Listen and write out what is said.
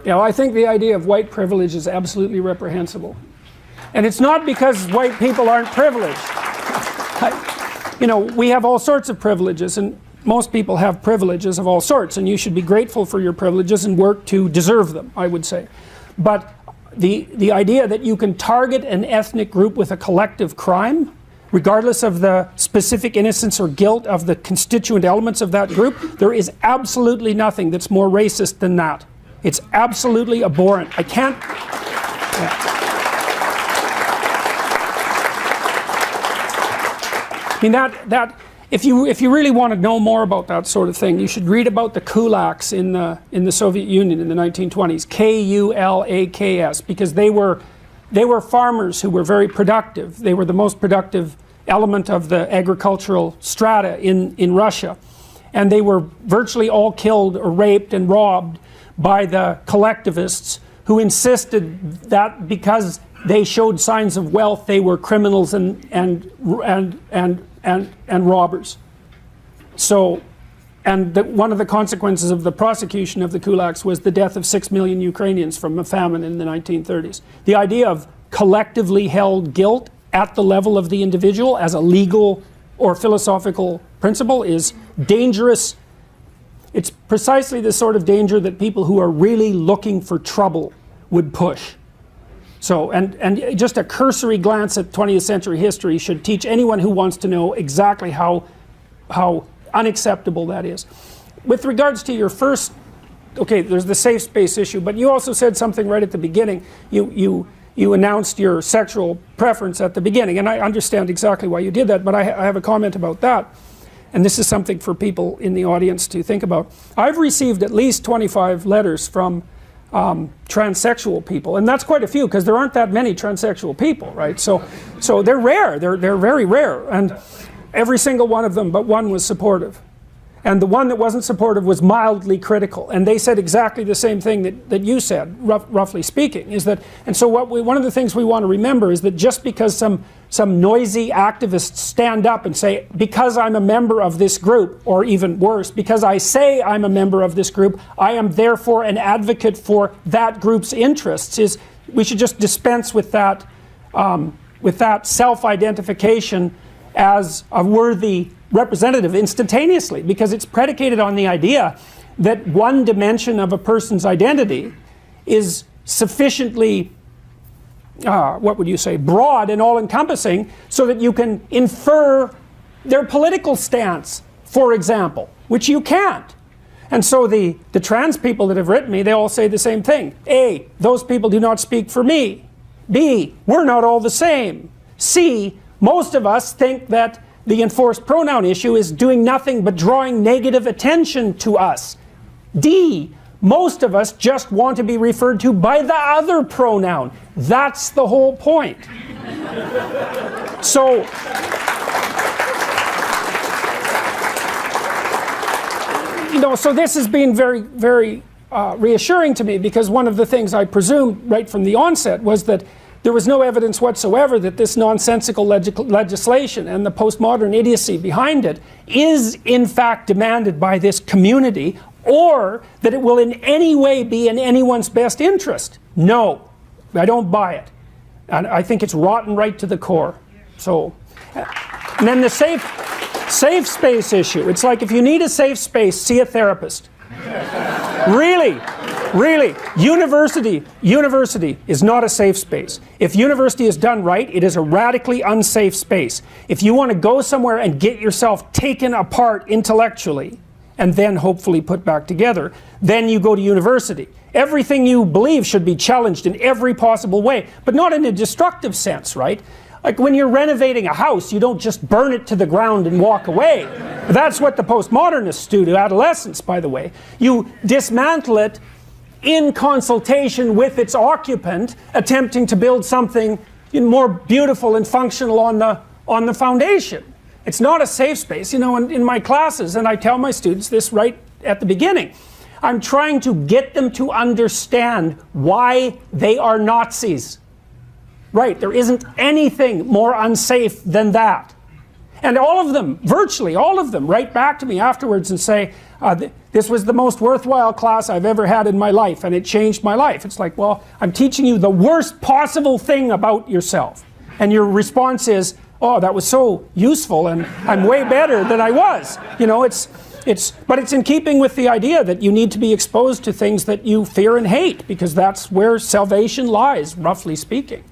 You know, I think the idea of white privilege is absolutely reprehensible. And it's not because white people aren't privileged. You know, we have all sorts of privileges, and most people have privileges of all sorts, and you should be grateful for your privileges and work to deserve them, I would say. But the idea that you can target an ethnic group with a collective crime, regardless of the specific innocence or guilt of the constituent elements of that group, there is absolutely nothing that's more racist than that. It's absolutely abhorrent. I can't... Yeah. I mean, if you really want to know more about that sort of thing, you should read about the kulaks in the Soviet Union in the 1920s, K-U-L-A-K-S, because they were farmers who were very productive. They were the most productive element of the agricultural strata in Russia, and they were virtually all killed or raped and robbed by the collectivists, who insisted that because they showed signs of wealth, they were criminals and robbers. So, and one of the consequences of the prosecution of the kulaks was the death of 6 million Ukrainians from a famine in the 1930s. The idea of collectively held guilt at the level of the individual as a legal or philosophical principle is dangerous. It's precisely the sort of danger that people who are really looking for trouble would push. So, and just a cursory glance at 20th century history should teach anyone who wants to know exactly how unacceptable that is. With regards to your first, okay, there's the safe space issue, but you also said something right at the beginning. You announced your sexual preference at the beginning, and I understand exactly why you did that, but I have a comment about that. And this is something for people in the audience to think about. I've received at least 25 letters from transsexual people, and that's quite a few because there aren't that many transsexual people, right? So they're rare, they're very rare, and every single one of them but one was supportive, and the one that wasn't supportive was mildly critical, and they said exactly the same thing that you said, roughly speaking, is that, and so one of the things we want to remember is that just because some noisy activists stand up and say, because I'm a member of this group, or even worse, because I say I'm a member of this group, I am therefore an advocate for that group's interests, is we should just dispense with that self-identification as a worthy representative instantaneously, because it's predicated on the idea that one dimension of a person's identity is sufficiently what would you say, broad and all-encompassing, so that you can infer their political stance, for example, which you can't. And so the trans people that have written me, they all say the same thing. A, those people do not speak for me. B, we're not all the same. C, most of us think that the enforced pronoun issue is doing nothing but drawing negative attention to us. D, most of us just want to be referred to by the other pronoun. That's the whole point. So, you know, so this has been very, very reassuring to me, because one of the things I presumed right from the onset was that there was no evidence whatsoever that this nonsensical legislation and the postmodern idiocy behind it is in fact demanded by this community, or that it will in any way be in anyone's best interest. No, I don't buy it. And I think it's rotten right to the core. So, and then the safe space issue. It's like, if you need a safe space, see a therapist. Really, really. University is not a safe space. If university is done right, it is a radically unsafe space. If you want to go somewhere and get yourself taken apart intellectually, and then hopefully put back together, then you go to university. Everything you believe should be challenged in every possible way, but not in a destructive sense, right? Like when you're renovating a house, you don't just burn it to the ground and walk away. That's what the postmodernists do to adolescents, by the way. You dismantle it in consultation with its occupant, attempting to build something more beautiful and functional on the foundation. It's not a safe space. You know, in my classes, and I tell my students this right at the beginning, I'm trying to get them to understand why they are Nazis. Right, there isn't anything more unsafe than that. And all of them, virtually all of them, write back to me afterwards and say, this was the most worthwhile class I've ever had in my life, and it changed my life. It's like, well, I'm teaching you the worst possible thing about yourself. And your response is, oh, that was so useful, and I'm way better than I was. You know, but it's in keeping with the idea that you need to be exposed to things that you fear and hate, because that's where salvation lies, roughly speaking.